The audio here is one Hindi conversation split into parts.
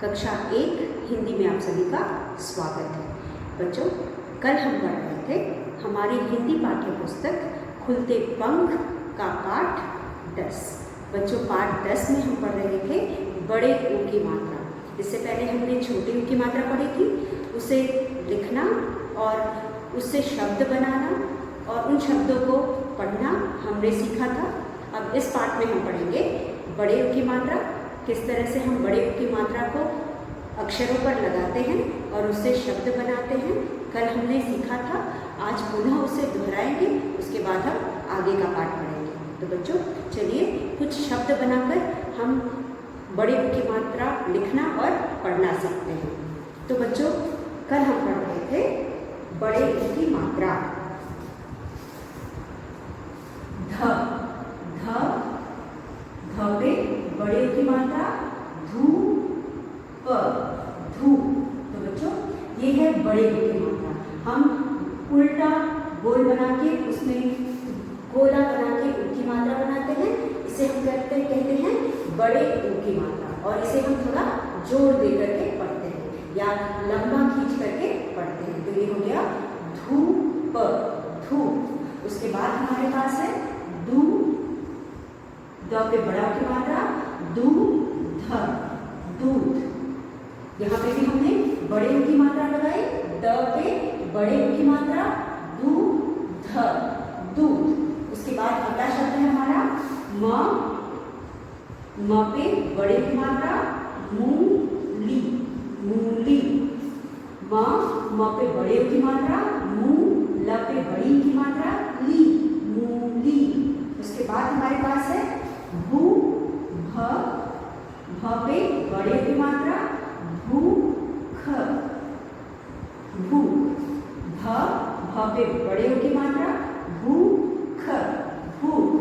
कक्षा 1 हिंदी में आप सभी का स्वागत है। बच्चों, कल हम पढ़ रहे थे हमारी हिंदी पाठ्य पुस्तक खुलते पंख का पाठ 10। बच्चों, पाठ 10 में हम पढ़ रहे थे बड़े ऊ की मात्रा। इससे पहले हमने छोटे ऊ की मात्रा पढ़ी थी, उसे लिखना और उससे शब्द बनाना और उन शब्दों को पढ़ना हमने सीखा था। अब इस पाठ में हम पढ़ेंगे बड़े ऊ की मात्रा, किस तरह से हम बड़े ऊ की मात्रा को अक्षरों पर लगाते हैं और उससे शब्द बनाते हैं। कल हमने सीखा था, आज पुनः उसे दोहराएंगे, उसके बाद हम आगे का पाठ पढ़ेंगे। तो बच्चों, चलिए कुछ शब्द बनाकर हम बड़े ऊ की मात्रा लिखना और पढ़ना सीखते हैं। तो बच्चों, कल हम पढ़ रहे थे बड़े ऊ की मात्रा। ध पे बड़े ऊ की मात्रा धू प धू। तो बच्चों, ये है बड़े ऊ की मात्रा। हम उल्टा गोल बना के उसमें गोला बना के ऊ की मात्रा बनाते हैं, इसे हम कहते हैं बड़े ऊ की मात्रा। और इसे हम थोड़ा जोर दे करके पढ़ते हैं या लंबा खींच करके पढ़ते हैं। तो ये हो गया धू प धू। उसके बाद हमारे पास है दू, द पे बड़ा की मात्रा दूध दूध। यहाँ पे भी हमने बड़े ऊ की मात्रा लगाई, द पे बड़े ऊ की मात्रा दूध दूध। उसके बाद अगला शब्द है हमारा म पे बड़े की मात्रा मूली मूली। म पे बड़े ऊ की मात्रा मू, ल पे बड़ी की मात्रा ली मूली। उसके बाद हमारे पास है भू भ पे बड़े की मात्रा भूख भूख। भ पे बड़े की मात्रा भूख भूख।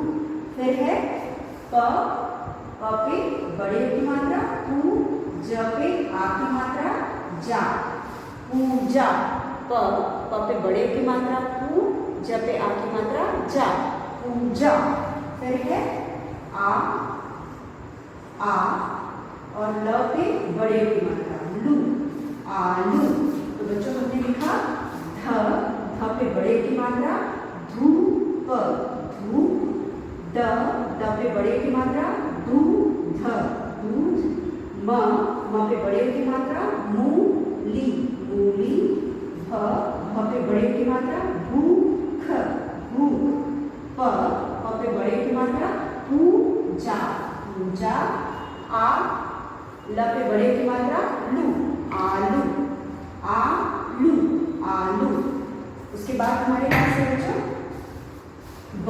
फिर है प पे बड़े की मात्रा पू, ज पे आ की मात्रा जा पूजा। प पे बड़े की मात्रा पू, ज पे आ की मात्रा जा पूजा। फिर है आ और ल पे बड़े की मात्रा लू आलू। तो बच्चों, हमने लिखा ध पे बड़े की मात्रा धूप धूप। द पे बड़े की मात्रा दूध दूध। म पे बड़े की मात्रा मूली मूली। भ पे बड़े की मात्रा भूख भूख। प पे बड़े की मात्रा पूजा पूजा। आ ल पे बड़े की मात्रा लू आलू आलू आलू। उसके बाद हमारे पास है बच्चों ब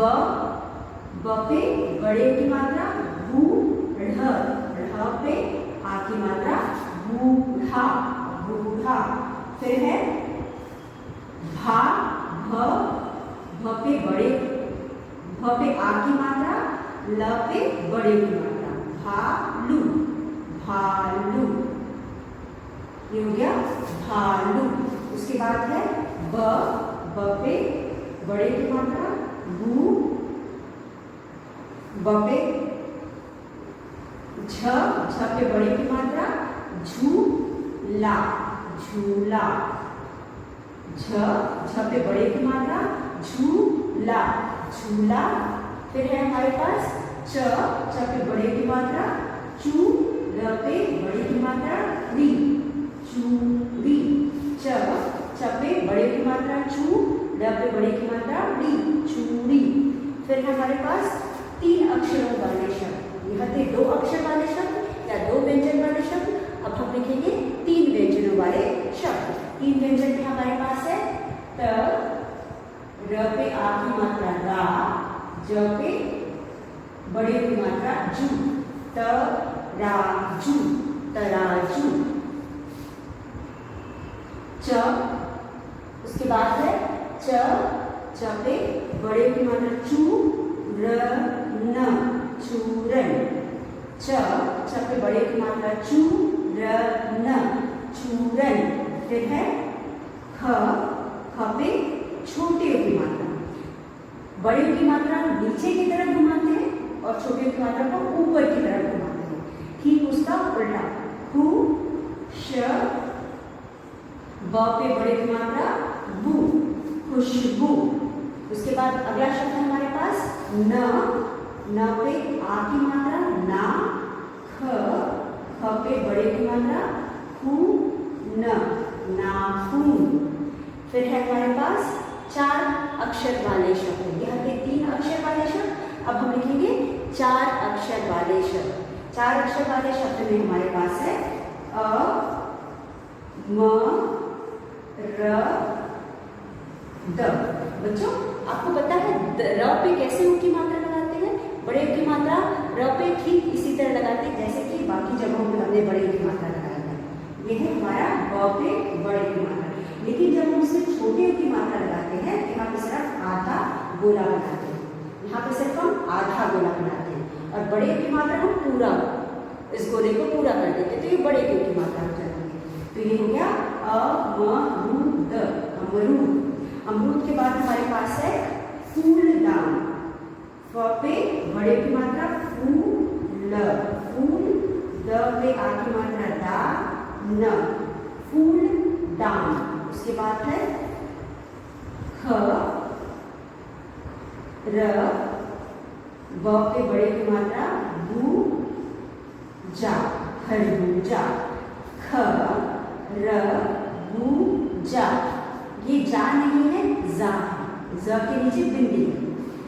पे बड़े की मात्रा बूढ़, ढ़ पे आ की मात्रा बूढ़ा बूढ़ा। फिर है भा भ पे बड़े, भ पे आ की मात्रा, ल पे बड़े की मात्रा भालू भालू। ये हो गया भालू। उसके बाद है ब पे बड़े की मात्रा बू, ब पे झ पे बड़े की मात्रा झूला झूला। झ पे बड़े की मात्रा झूला झूला। फिर है हमारे पास च पे बड़े की मात्रा चू, ल पे बड़े की मात्रा री चूड़ी। च पे बड़े की मात्रा चू, ल पे बड़े की मात्रा री चूड़ी। फिर हमारे पास 3 अक्षरों वाले शब्द। यह थे 2 अक्षर वाले शब्द या 2 व्यंजन वाले शब्द। अब हम लिखेंगे 3 व्यंजनों वाले शब्द। 3 व्यंजन में हमारे पास है त, र पे आ की मात्रा रा, ज पे बड़े की मात्रा जू, तराजू तराजू। च, उसके बाद है च पे बड़े की मात्रा चू, र न चूरन। च पे बड़े की मात्रा चू, र न चूरन। फिर है ख पे छोटे की मात्रा। बड़े की मात्रा नीचे की तरफ घुमाते हैं और छोटे की मात्रा को ऊपर की तरफ घुमाते हैं। ठीक उसका उल्टा हु ब पे बड़े की मात्रा बू, खुशबू। उसके बाद अगला शब्द है हमारे पास न पे आ की मात्रा ना, ख पे बड़े की मात्रा खू, न, नाखून। फिर है हमारे पास 4 अक्षर वाले शब्द, यहाँ पे 3 अक्षर वाले शब्द, अब हम लिखेंगे 4 अक्षर वाले शब्द। 4 अक्षर वाले शब्द में हमारे पास है अ, म, र, द। बच्चों आपको पता है र पे कैसे ऊ की मात्रा लगाते हैं? बड़े ऊ की मात्रा र पे ठीक इसी तरह लगाते हैं जैसे कि बाकी जगहों में हमने बड़े ऊ की मात्रा लगाई है। ये है हमारा ब पे बड़े की मात्रा। लेकिन जब हम इसमें छोटे ऊ की मात्रा लगाते हैं, यहाँ पे सिर्फ आधा गोला बनाते हैं, यहाँ पे सिर्फ हम आधा गोला बनाते हैं, और बड़े ऊ की मात्रा हम पूरा इस गोले को पूरा कर देते हैं, तो ये बड़े ऊ की मात्रा हो जाती है। तो ये हो गया अमरूद, अमरूद। अमरूद के बाद हमारे पास है फूलदान, फ पे बड़े की मात्रा फूल, फूल, द पे आ की मात्रा दा, न, फूलदान। उसके बाद है ख, र, ब पे बड़े की मात्रा बू, जा, खरबूजा, ख, र, बू, जा। ये जा नहीं है, जा है, ज के नीचे बिंदी,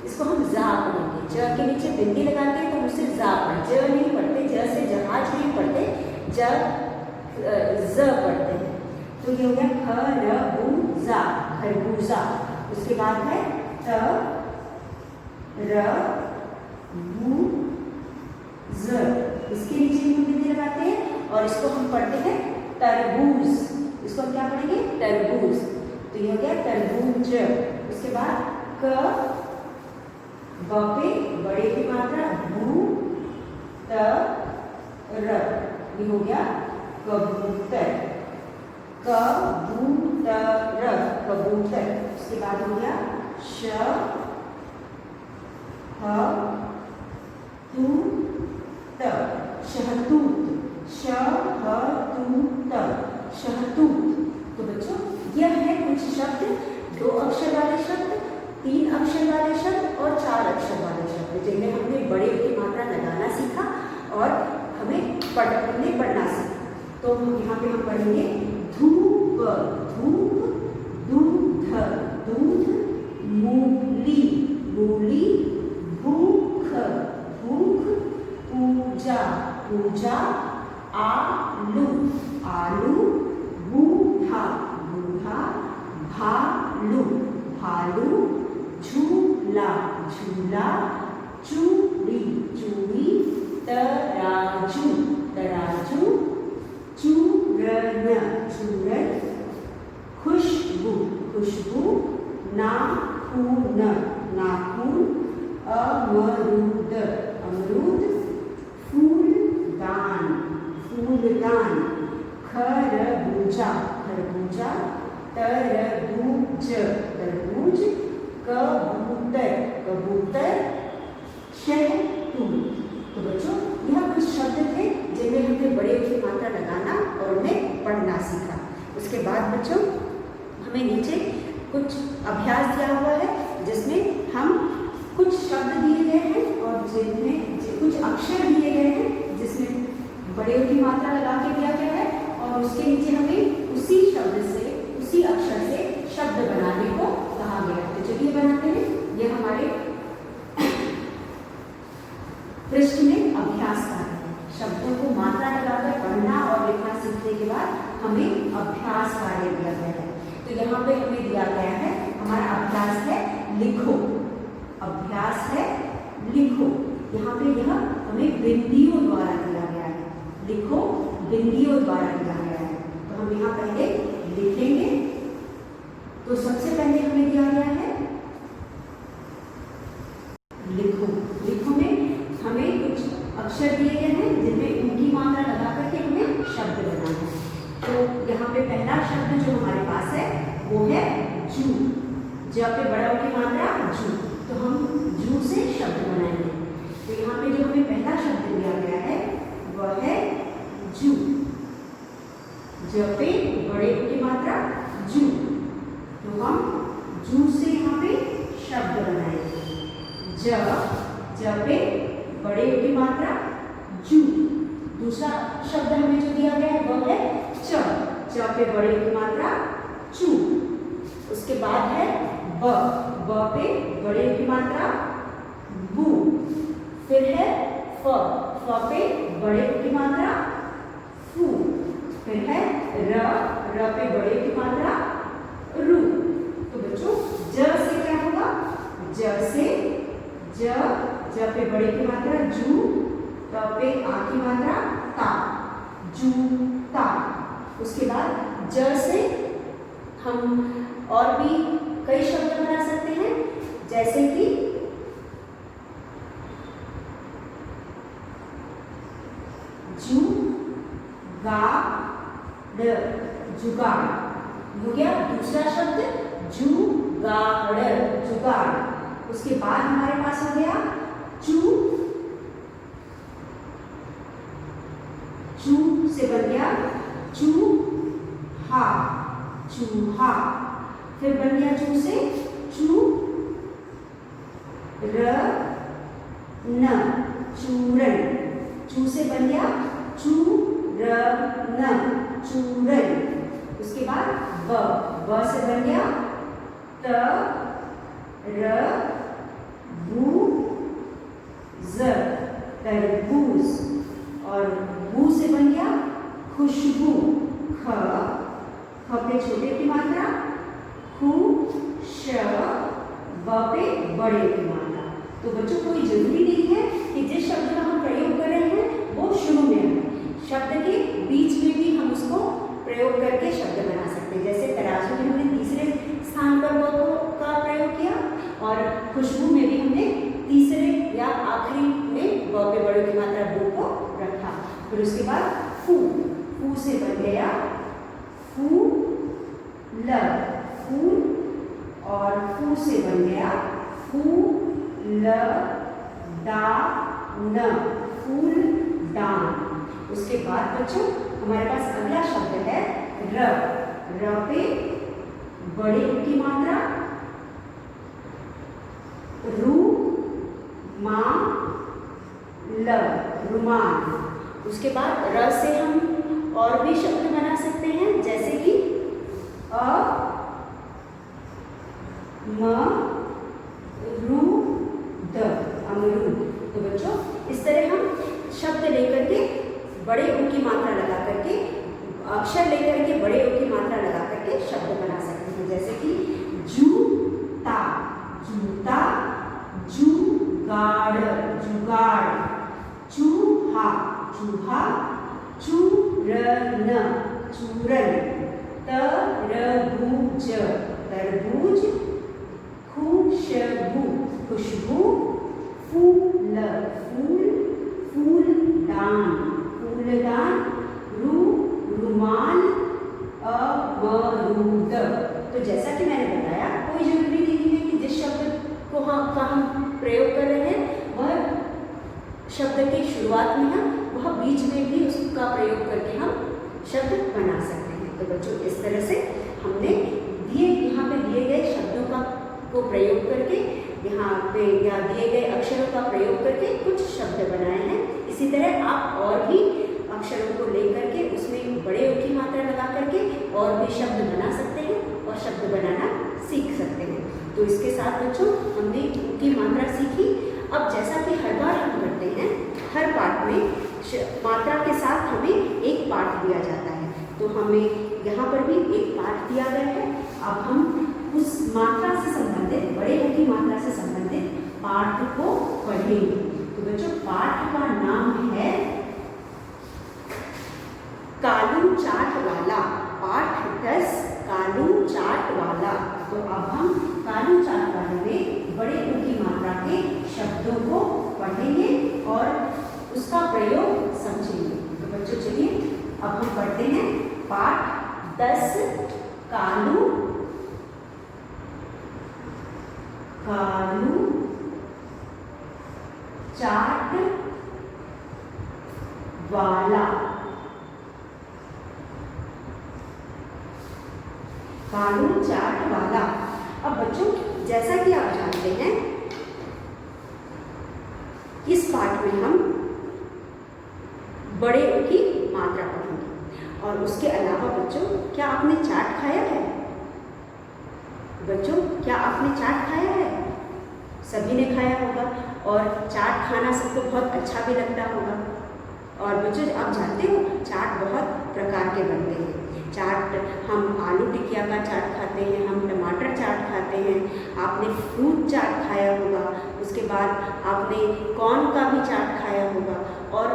इसको हम जा पढ़ेंगे। ज के नीचे बिंदी लगाते हैं तो हम उसे जा पढ़ते, ज नहीं पढ़ते, ज से जहाज नहीं पढ़ते, ज पढ़ते हैं। तो ये हो गया खरबूजा, खरबूजा। उसके बाद है त, र, बू, ज, इसके नीचे हम बिंदी लगाते हैं और इसको हम पढ़ते हैं तरबूज। इसको हम क्या पढ़ेंगे? तरबूज। तो ये हो गया तरबूज। उसके बाद क, ब पे बड़े की मात्रा बू, त, र, ये हो गया कबूतर, कबूतर, कबूतर। उसके बाद हो गया श, ह, तू, त, शहतूत, शहतूत, शहतूत। तो बच्चों यह है कुछ शब्द, 2 अक्षर वाले शब्द, 3 अक्षर वाले शब्द और 4 अक्षर वाले शब्द, जिनमें हमने बड़े की मात्रा लगाना सीखा और हमें पढ़ना सीखा। तो यहाँ पे हम पढ़ेंगे धूप, धूप, दूध, दूध, मूली, मूली, भूख, भूख, पूजा, पूजा, आलू, आलू, बूढ़ा, बूढ़ा, भालू, भालू, झूला, झूला, चूड़ी, चूड़ी, तराजू, तराजू, चूरन, चूरन, खुशबू, खुशबू, नाखून, नाखून, अमरूद, अमरूद, फूलदान, फूलदान, खरबूजा, खरबूजा, तरबूज, तरबूज, कबूतर, कबूतर, शहतूत। तो बच्चों यह कुछ शब्द थे जिनमें हमने बड़े की मात्रा लगाना और उन्हें पढ़ना सीखा। उसके बाद बच्चों हमें नीचे कुछ अभ्यास दिया हुआ है जिसमें हम कुछ शब्द दिए गए हैं और जिनमें कुछ अक्षर दिए गए हैं जिसमें बड़े की मात्रा लगा के दिया गया है और उसके नीचे हमें उसी शब्द से, उसी अक्षर से शब्द बनाने को कहा गया है। तो चलिए बनाते हैं। यह हमारे पृष्ठ में अभ्यास कार्य है। शब्दों को मात्रा लगाकर पढ़ना और लिखना सीखने के बाद हमें अभ्यास कार्य दिया गया है। तो यहाँ पे हमें दिया गया है, हमारा अभ्यास है लिखो, अभ्यास है लिखो। यहाँ पे यह हमें बिंदियों द्वारा दिया गया है, लिखो बिंदियों द्वारा दिया गया है। तो हम यहाँ पहले लिखेंगे। तो सबसे पहले हमें दिया गया है लिखो। लिखो में हमें कुछ अक्षर दिए गए हैं जिनमें उनकी मात्रा लगा करके हमें शब्द बनाना है। तो यहाँ पे पहला शब्द जो हमारे पास है वो है जू। ज पे बड़ा की मात्रा जू, तो हम जू से शब्द बनाएंगे। तो यहाँ पे जो हमें पहला शब्द दिया गया है वह है जू। ज पे बड़े ऊ की मात्रा जू। तो हम जू से यहाँ पे शब्द बनाएंगे। ज पे बड़े ऊ की मात्रा जू। दूसरा शब्द हमें जो दिया गया है वो है च पे बड़े ऊ की मात्रा चू। उसके बाद है ब पे बड़े ऊ की मात्रा बू। फिर है फ पे बड़े ऊ की मात्रा फू। फिर है र पे बड़े ऊ की मात्रा रू। तो बच्चों ज से क्या होगा? ज पे बड़े की मात्रा जू, त पे आ की मात्रा ता, जू ता। उसके बाद ज से हम और भी कई शब्द बना सकते हैं, जैसे कि जू गा ड जुगाड़ हो गया दूसरा शब्द जुगाड़ जुगाड़। उसके बाद हमारे पास हो गया चू से बन गया चूहा चूहा। फिर बन गया चू से चू र न चूरन। चू से बन गया चू र न चूरन। उसके बाद ब से बन गया त र बू ज तरबूज। और बू से बन गया खुशबू। ख पे छोटे की मात्रा खू श ब पे बड़े की मात्रा। तो बच्चों कोई जरूरी नहीं है कि जिस शब्द का हम प्रयोग कर रहे हैं वो शुरू में है, शब्द के बीच में भी हम उसको प्रयोग करके शब्द बना सकते हैं। जैसे तराजू में हमने तीसरे स्थान पर व का प्रयोग किया और खुशबू में भी हमने तीसरे या आखिरी में व पे बड़े की मात्रा बू को रखा। फिर उसके बाद फू से बन गया फूल फूल। और फू से बन गया फूल दान फूलदान। उसके बाद बच्चों हमारे पास अगला शब्द है र पे बड़े की मात्रा रू मा ल रुमाल। उसके बाद र से हम और भी शब्द बना सकते हैं, जैसे कि अ म रू द अमरूद। तो बच्चों इस तरह हम शब्द लेकर के बड़े ऊ की मात्रा लगा करके, अक्षर लेकर के बड़े ऊ की मात्रा लगा करके शब्द बना सकते हैं, जैसे कि जूता जूता, जुगाड़ जुगाड़, चूहा चूहा, चूरन चूरन, तरबूज तरबूज, खुशबू खुशबू, फूल फूल फूलदान फूलदान, रुमाल अमरूद। तो जैसा कि मैंने बताया कोई जरूरी नहीं है कि जिस शब्द को हम प्रयोग कर रहे हैं वह शब्द की शुरुआत में है, वह बीच में भी उसका प्रयोग करके हम शब्द बना सकते हैं। तो बच्चों इस तरह से हमने यहाँ पे दिए गए शब्दों को प्रयोग करके, यहाँ पे या दिए गए अक्षरों का प्रयोग करके कुछ शब्द बनाए हैं। इसी तरह आप और भी अक्षरों को लेकर के उसमें बड़े ऊ की मात्रा लगा करके और भी शब्द बना सकते हैं और शब्द बनाना सीख सकते हैं। तो इसके साथ बच्चों हमने ऊ की मात्रा सीखी। अब जैसा कि हर बार हम करते हैं, हर पाठ में मात्रा के साथ हमें एक पाठ दिया जाता है, तो हमें यहाँ पर भी एक पाठ दिया गया है। अब हम उस मात्रा से संबंधित, बड़े ऊ की मात्रा से संबंधित पाठ को पढ़ेंगे। तो बच्चों पाठ का नाम है कालू चाट वाला, पाठ 10 कालू चाट वाला। तो अब हम कालू चाट वाले में बड़े ऊ की मात्रा के शब्दों को पढ़ेंगे और उसका प्रयोग समझेंगे। तो बच्चों चलिए अब हम पढ़ते हैं पाठ 10 कालू कालू चाट वाला। कालू चाट वाला। अब बच्चों जैसा कि आप जानते हैं इस पाठ में हम बड़े ऊ की मात्रा पढ़ेंगे और उसके अलावा बच्चों क्या आपने चाट खाया है? बच्चों क्या आपने चाट खाया है? सभी ने खाया होगा और चाट खाना सबको बहुत अच्छा भी लगता होगा। और बच्चों आप जानते हो चाट बहुत प्रकार के बनते हैं। चाट हम आलू टिकिया का चाट खाते हैं, हम टमाटर चाट खाते हैं, आपने फ्रूट चाट खाया होगा, उसके बाद आपने कॉर्न का भी चाट खाया होगा और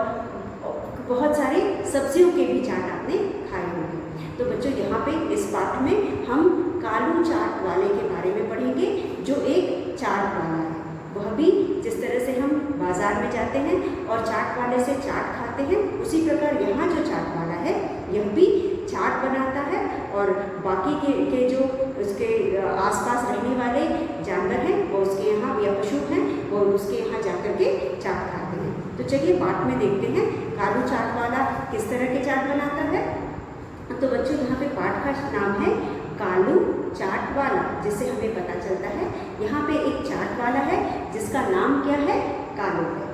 बहुत सारे सब्जियों के भी चाट आपने खाए होंगे। तो बच्चों यहाँ पे इस पाठ में हम कालू चाट वाले के बारे में पढ़ेंगे जो एक चाट वाला है। वह भी जिस तरह से हम बाजार में जाते हैं और चाट वाले से चाट खाते हैं उसी प्रकार यहाँ जो चाट वाला है यह भी चाट बनाता है और बाकी के जो उसके आसपास रहने वाले जानवर हैं वो उसके यहाँ या पशु हैं वो उसके यहाँ जाकर के चाट खाते हैं। तो चलिए पाठ में देखते हैं कालू चाट वाला किस तरह के चाट बनाता है। तो बच्चों यहाँ पे पाठ का नाम है कालू चाट वाला, जिससे हमें पता चलता है यहाँ पे एक चाट वाला है जिसका नाम क्या है? कालू है।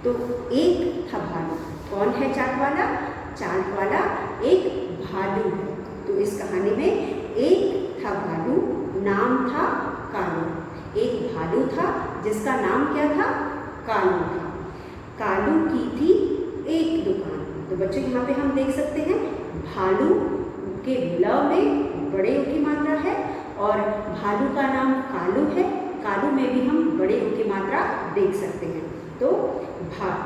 तो एक था भालू। कौन है चाट वाला? चाट वाला एक भालू है। तो इस कहानी में एक था भालू, नाम था कालू। एक भालू था जिसका नाम क्या था? कालू था। कालू की थी एक दुकान। तो बच्चों यहाँ पे हम देख सकते हैं भालू के ल में बड़े ऊ की मात्रा है और भालू का नाम कालू है। कालू में भी हम बड़े ऊ की मात्रा देख सकते हैं। तो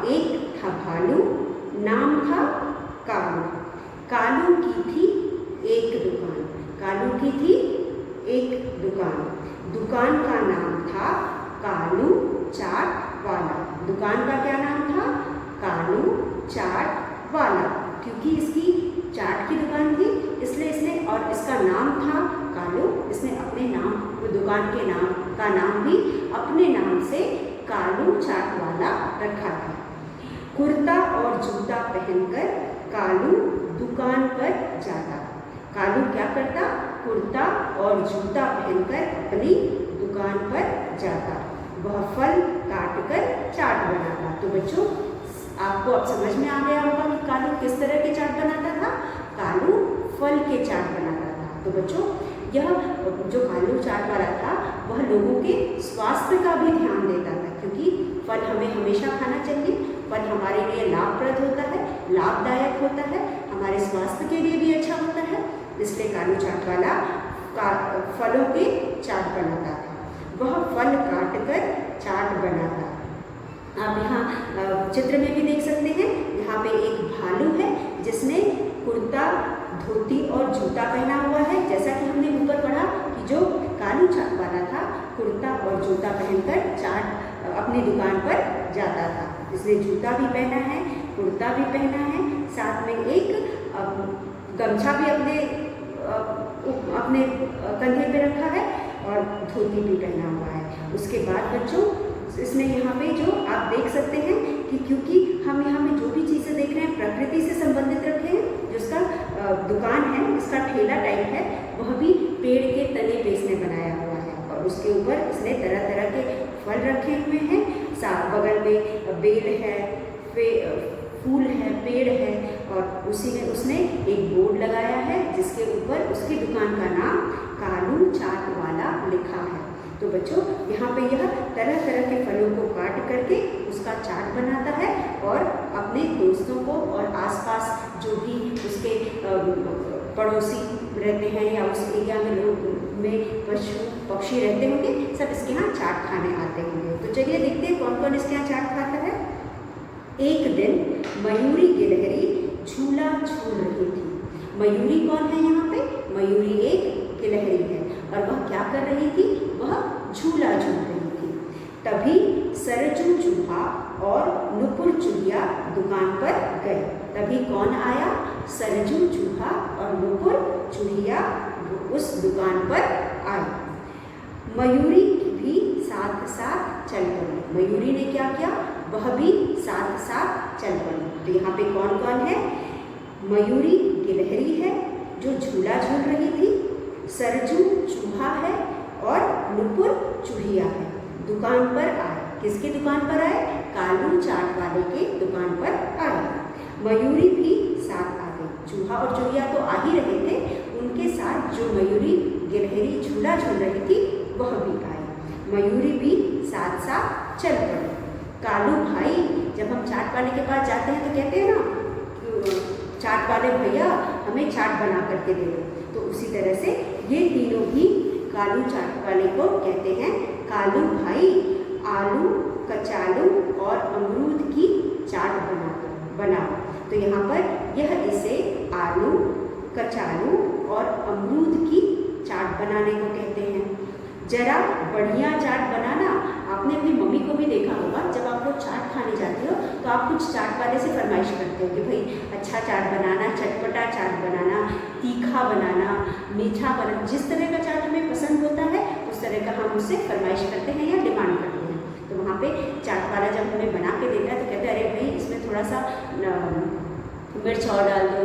एक था भालू, नाम था कालू। कालू की थी एक दुकान। कालू की थी एक दुकान। दुकान का नाम था कालू चाट वाला। दुकान का क्या नाम था? कालू चाट वाला। क्योंकि इसकी चाट की दुकान थी इसलिए इसने और इसका नाम था कालू, इसने अपने नाम दुकान के नाम का नाम भी अपने नाम से कालू चाट वाला रखा था। कुर्ता और जूता पहनकर कालू दुकान पर जाता। कालू क्या करता? कुर्ता और जूता पहनकर अपनी दुकान पर जाता। वह फल काटकर चाट बनाता। तो बच्चों आपको अब समझ में आ गया होगा कि कालू किस तरह के चाट बनाता था? कालू फल के चाट बनाता था। तो बच्चों यह जो कालू चाट वाला था वह लोगों के स्वास्थ्य का भी ध्यान देता था, क्योंकि फल हमें हमेशा खाना चाहिए। फल हमारे लिए लाभप्रद होता है, लाभदायक होता है, हमारे स्वास्थ्य के लिए भी अच्छा होता है। इसलिए कालू चाट वाला फलों के चाट बनाता था। वह फल काटकर चाट बनाता। आप यहाँ चित्र में भी देख सकते हैं, यहाँ पे एक भालू है जिसने कुर्ता, धोती और जूता पहना हुआ है। जैसा कि हमने ऊपर पढ़ा कि जो कालू चाट वाला था कुर्ता और जूता पहनकर चाट अपनी दुकान पर जाता था। इसने जूता भी पहना है, कुर्ता भी पहना है, साथ में एक गमछा भी अपने कंधे पे रखा है और धोती भी पहना हुआ है। उसके बाद बच्चों इसमें यहाँ पे जो आप देख सकते हैं कि क्योंकि हम यहाँ पे जो भी चीज़ें देख रहे हैं प्रकृति से संबंधित रखे हैं, जो इसका दुकान है, इसका ठेला टाइप है, वह भी पेड़ के तने पे इसने बनाया हुआ है और उसके ऊपर इसने तरह तरह के फल रखे हुए हैं। बगल में बेल है, फूल है, पेड़ है और उसी में उसने एक बोर्ड लगाया है जिसके ऊपर उसकी दुकान का नाम कालू चाट वाला लिखा है। तो बच्चों यहाँ पे यह तरह तरह के फलों को काट करके उसका चाट बनाता है और अपने दोस्तों को और आसपास जो भी उसके पड़ोसी रहते हैं या उस एरिया में लोग में पशु पक्षी रहते होंगे, सब इसके यहाँ चाट खाने आते होंगे। तो चलिए देखते हैं कौन कौन इसके यहाँ चाट खाता है। एक दिन मयूरी गिलहरी झूला झूल रही थी। मयूरी कौन है यहाँ पे? मयूरी एक गिलहरी है और वह क्या कर रही थी? वह झूला झूल रही थी। तभी सरजू चूहा और नुपुर चुहिया दुकान पर गए। तभी कौन आया? सरजू चूहा और नुपुर चुहिया उस दुकान पर आए। मयूरी भी साथ साथ चल पड़ी। मयूरी ने क्या किया? वह भी साथ साथ चल पड़ी। तो यहाँ पे कौन कौन है? मयूरी गिलहरी है जो झूला झूल रही थी, सरजू चूहा है और नुपुर चूहिया है। दुकान पर आए, किसकी दुकान पर आए? कालू चाट वाले के दुकान पर आए। मयूरी भी साथ आ गई। चूहा और चूहिया तो आ ही रहे थे, उनके साथ जो मयूरी गिलहरी झूला झूल रही थी वह भी आई। मयूरी भी साथ साथ चल पड़ी। कालू भाई, जब हम चाट वाले के पास जाते हैं तो कहते हैं ना, चाट वाले भैया हमें चाट बना करके दे दो, तो उसी तरह से ये तीनों भी कालू चाट वाले को कहते हैं कालू भाई आलू कचालू और अमरूद की चाट बनाओ। तो यहाँ पर यह इसे आलू कचालू और अमरूद की चाट बनाने को कहते हैं। जरा बढ़िया चाट बनाना। आपने अपनी मम्मी को भी देखा होगा, जब आप लोग चाट खाने जाते हो तो आप कुछ चाट वाले से फरमाइश करते हो कि भाई अच्छा चाट बनाना, चटपटा चाट बनाना, तीखा बनाना, मीठा बनाना। जिस तरह का चाट हमें पसंद होता है उस तरह का हम उससे फरमाइश करते हैं या डिमांड करते हैं। तो वहाँ पे चाट वाला जब हमें बना के देता है तो कहते हैं अरे भाई इसमें थोड़ा सा मिर्च और डाल दो,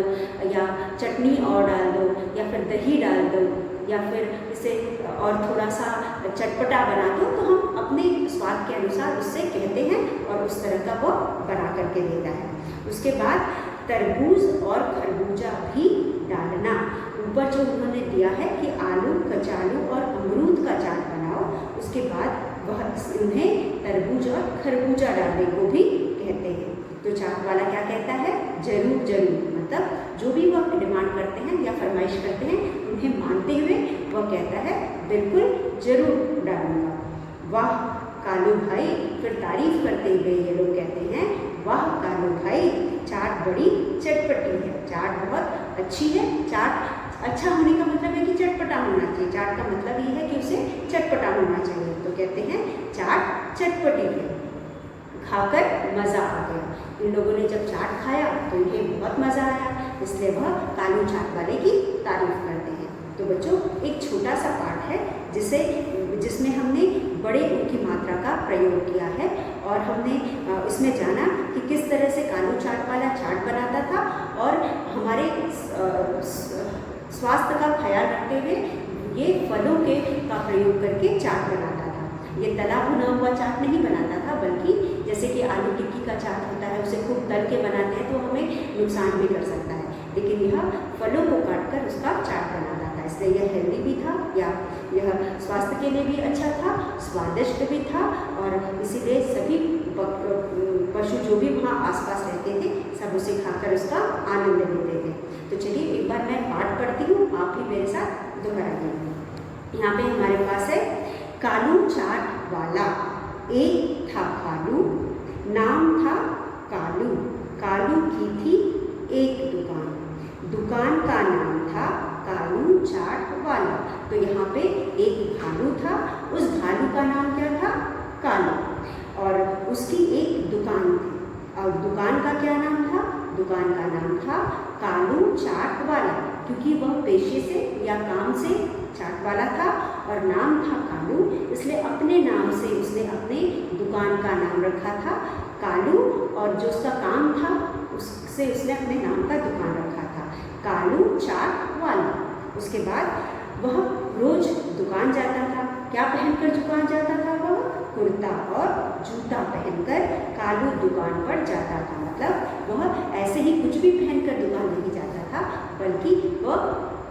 या चटनी और डाल दो, या फिर दही डाल दो, या फिर इसे और थोड़ा सा चटपटा बना दो। तो हम अपने स्वाद के अनुसार उससे कहते हैं और उस तरह का वो बना करके देता है। उसके बाद तरबूज और खरबूजा भी डालना। ऊपर जो उन्होंने दिया है कि आलू कचालू और अमरूद का चाट बनाओ, उसके बाद वह उन्हें तरबूज और खरबूजा डालने को भी कहते हैं। तो चाट वाला क्या कहता है? जरूर जरूर, मतलब जो भी वह डिमांड करते हैं या फरमाइश करते हैं उन्हें मानते हुए वह कहता है बिल्कुल जरूर डालूंगा। वाह कालू भाई, फिर तारीफ करते हुए ये लोग कहते हैं वाह कालू भाई, चाट बड़ी चटपटी है, चाट बहुत अच्छी है। चाट अच्छा होने का मतलब है कि चटपटा होना चाहिए। चाट का मतलब ये है कि उसे चटपटा होना चाहिए। तो कहते हैं चाट चटपटी है। खाकर मज़ा आ गया। इन लोगों ने जब चाट खाया तो इन्हें बहुत मज़ा आया, इसलिए वह कालू चाट वाले की तारीफ करते हैं। तो बच्चों एक छोटा सा पाठ है जिसमें हमने बड़े ऊ की मात्रा का प्रयोग किया है और हमने इसमें जाना कि किस तरह से कालू चाट वाला चाट बनाता था और हमारे स्वास्थ्य का ख्याल रखते हुए ये फलों का प्रयोग करके चाट बनाता था। ये तला भुना हुआ चाट नहीं बनाता था, बल्कि जैसे कि आलू टिक्की का चाट होता है उसे खूब तल के बनाते हैं तो हमें नुकसान भी कर सकता है, लेकिन यह फलों को काटकर उसका चाट बनाता था। इसलिए यह हेल्दी भी था, या यह स्वास्थ्य के लिए भी अच्छा था, स्वादिष्ट भी था, और इसीलिए सभी पशु जो भी वहाँ आसपास रहते थे सब उसे खाकर उसका आनंद लेते थे। तो चलिए एक बार मैं पाठ पढ़ती हूँ, आप भी मेरे साथ दोहराइए। यहाँ पे हमारे पास है कालू चाट वाला। एक था कालू, नाम था कालू, कालू की थी एक दुकान, दुकान का नाम था कालू चाट वाला। तो यहाँ पे एक भालू था, उस भालू का नाम क्या था? कालू, और उसकी एक दुकान थी। और दुकान का क्या नाम था? दुकान का नाम था कालू चाट वाला, क्योंकि वह पेशे से या काम से चाट वाला था और नाम था कालू, इसलिए अपने नाम से उसने अपने दुकान का नाम रखा था कालू, और जो उसका काम था उससे उसने अपने नाम का दुकान रखा था कालू चाट वाला। उसके बाद वह रोज दुकान जाता था। क्या पहनकर दुकान जाता था? वह कुर्ता और जूता पहनकर कालू दुकान पर जाता था। मतलब वह ऐसे ही कुछ भी पहनकर दुकान नहीं जाता था, बल्कि वह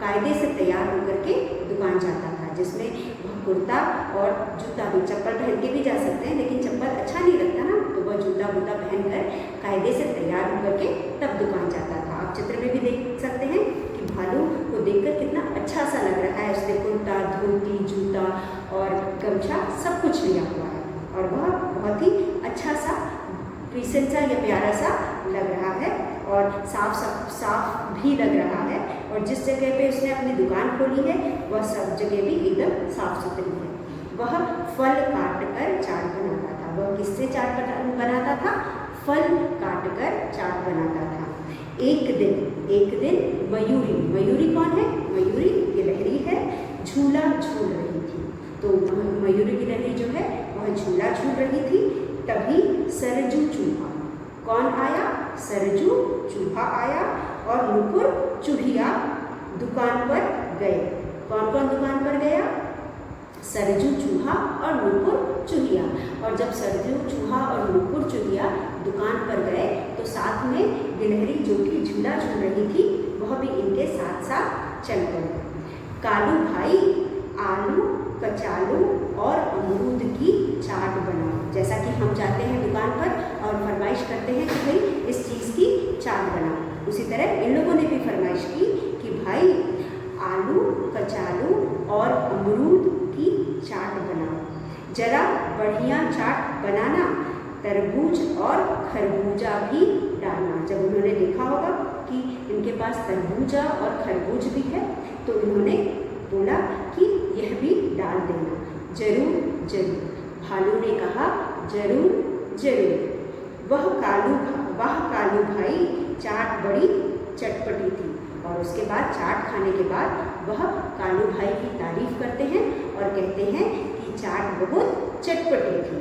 कायदे से तैयार होकर के दुकान जाता था, जिसमें वह कुर्ता और जूता भी, चप्पल पहन के भी जा सकते हैं लेकिन चप्पल अच्छा नहीं लगता ना, तो वह जूता वूता पहनकर कायदे से तैयार होकर के तब दुकान जाता था। आप चित्र में भी देख सकते हैं कि भालू को देखकर कितना अच्छा सा लग रहा है। उसने कुर्ता, धोती, जूता और गमछा सब कुछ लिया हुआ है और वह बहुत ही अच्छा सा प्रीसेंट सा या प्यारा सा लग रहा है और साफ भी लग रहा है। और जिस जगह पे उसने अपनी दुकान खोली है वह सब जगह भी एकदम साफ सुथरी है। वह फल काट कर चाट बनाता था। वह किससे चाट बनाता था? फल काट कर चाट बनाता था। एक दिन मयूरी कौन है? मयूरी गिलहरी है, झूला झूल रही थी। तो मयूरी गिलहरी जो है वह झूला झूल रही थी। तभी सरजू चूहा, कौन आया? सरजू चूहा आया और नुपुर चूहिया दुकान पर गए। कौन कौन दुकान पर गया? सरजू चूहा और नुपुर चूहिया। और जब सरजू चूहा और नुपुर चूहिया दुकान पर गए तो साथ में गिलहरी जो कि झूला झूल रही थी वह भी इनके साथ साथ चल पड़ी। कालू भाई आलू, कचालू और अमरूद की चाट बनाओ। जैसा कि हम जाते हैं दुकान पर और फरमाइश करते हैं कि भाई इस चीज़ की चाट बनाओ, उसी तरह इन लोगों ने भी फरमाइश की कि भाई आलू, कचालू और अमरूद की चाट बनाओ। जरा बढ़िया चाट बनाना, तरबूज और खरबूजा भी डालना। जब उन्होंने देखा होगा कि इनके पास तरबूजा और खरबूज भी है तो उन्होंने बोला कि यह भी डाल देना। जरूर जरूर, भालू ने कहा जरूर जरूर। वह कालू भाई चाट बड़ी चटपटी थी। और उसके बाद चाट खाने के बाद वह कालू भाई की तारीफ करते हैं और कहते हैं कि चाट बहुत चटपटी थी।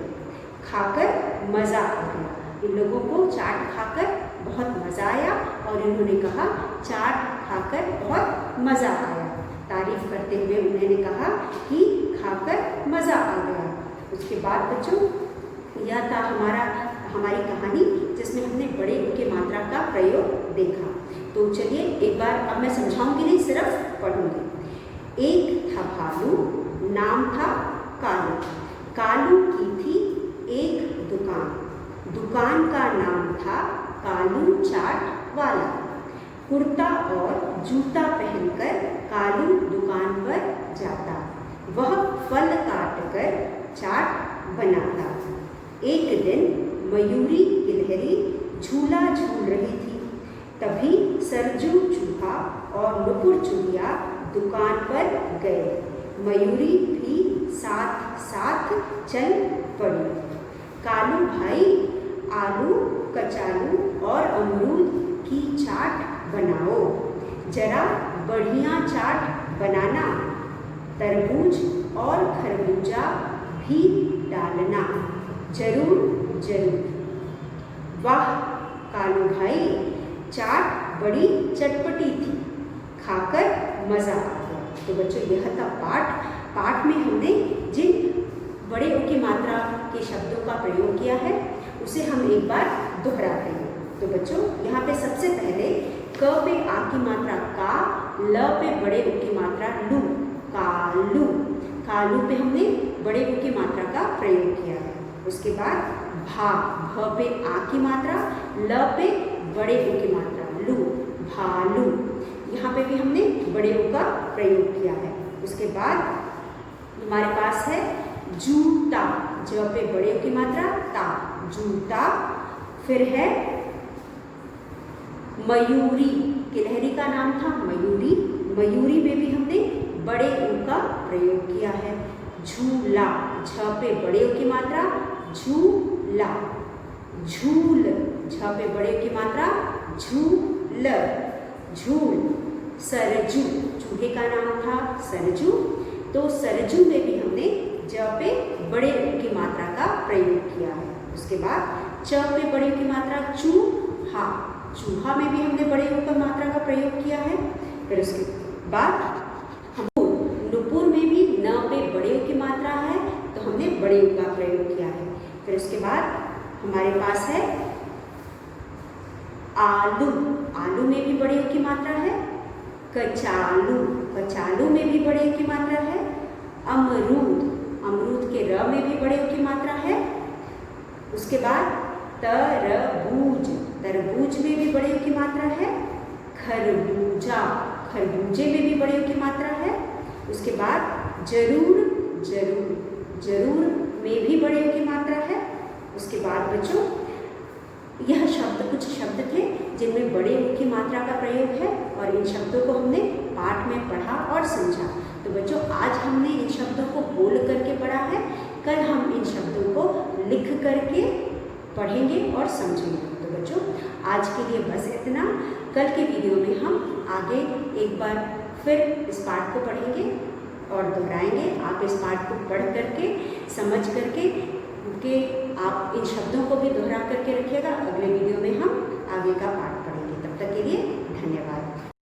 खाकर मज़ा आ गया। इन लोगों को चाट खाकर बहुत मज़ा आया और इन्होंने कहा चाट खाकर बहुत मज़ा आया। तारीफ करते हुए उन्होंने कहा कि खाकर मज़ा आ गया। उसके बाद बच्चों यह था हमारी कहानी जिसमें हमने बड़े ऊ की मात्रा का प्रयोग देखा। तो चलिए एक बार, अब मैं समझाऊंगी नहीं, सिर्फ पढ़ूंगी। एक था भालू, नाम था कालू। कालू की थी एक दुकान, दुकान का नाम था कालू चाट वाला। कुर्ता और जूता पहनकर कालू दुकान पर जाता। वह फल काटकर चाट बनाता। एक दिन मयूरी गिलहरी झूला झूल रही थी। तभी सरजू चूहा और नुपुर चूहिया दुकान पर गए। मयूरी भी साथ साथ चल पड़ी। कालू भाई आलू, कचालू और अमरूद की चाट बनाओ। जरा बढ़िया चाट बनाना, तरबूज और खरबूजा भी डालना। जरूर जरूर। वाह कालू भाई, चाट बड़ी चटपटी थी, खाकर मज़ा आ गया। तो बच्चों यह था पाठ में हमने जिन बड़े ऊ की मात्रा के शब्दों का प्रयोग किया है उसे हम एक बार दोहराते हैं। तो बच्चों यहाँ पे सबसे पहले क पे आ की मात्रा का, ल पे बड़े ऊ की मात्रा लू, कालू। कालू पे हमने बड़े ऊ की मात्रा का प्रयोग किया है। उसके बाद भ पे आ की मात्रा, ल पे बड़े ऊ की मात्रा लू, भालू। यहाँ पे भी हमने बड़े ऊ का प्रयोग किया है। उसके बाद हमारे पास है जूता, ज पे बड़े ऊ की मात्रा ता, जूता। फिर है मयूरी, गिलहरी का नाम था मयूरी। मयूरी में भी हमने बड़े ऊ का प्रयोग किया है। झूला, झ पे बड़े ऊ की मात्रा झूला, झूल। झ पे बड़े ऊ की मात्रा झूल, झूल। सरजू, चूहे का नाम था सरजू, तो सरजू में भी हमने ज पे बड़े ऊ की मात्रा का प्रयोग किया है। उसके बाद च पे बड़े ऊ की मात्रा चूहा, चूहा में भी हमने बड़े ऊ का मात्रा का प्रयोग किया है। फिर उसके बाद नुपुर में भी न पे बड़े ऊ की मात्रा है तो हमने बड़े ऊ का प्रयोग किया है। फिर उसके बाद हमारे पास है आलू, आलू में भी बड़े ऊ की मात्रा है। कचालू, कचालू में भी बड़े ऊ की मात्रा है। अमरूद, अमरूद के र में भी बड़े ऊ की मात्रा है। उसके बाद तरबूज, तरबूज में भी बड़े ऊ की मात्रा है। खरबूजा, खरबूजे में भी बड़े ऊ की मात्रा है। उसके बाद जरूर जरूर, जरूर में भी बड़े ऊ की मात्रा है। उसके बाद बच्चों यह कुछ शब्द थे जिनमें बड़े ऊ की मात्रा का प्रयोग है और इन शब्दों को हमने पाठ में पढ़ा और समझा। तो बच्चों आज हमने इन शब्दों को बोल करके पढ़ा है, कल हम इन शब्दों को लिख करके पढ़ेंगे और समझेंगे। तो बच्चों आज के लिए बस इतना। कल के वीडियो में हम आगे एक बार फिर इस पाठ को पढ़ेंगे और दोहराएंगे। आप इस पाठ को पढ़ करके समझ करके आप इन शब्दों को भी दोहरा करके रखिएगा। अगले वीडियो में हम आगे का पाठ पढ़ेंगे। तब तक के लिए धन्यवाद।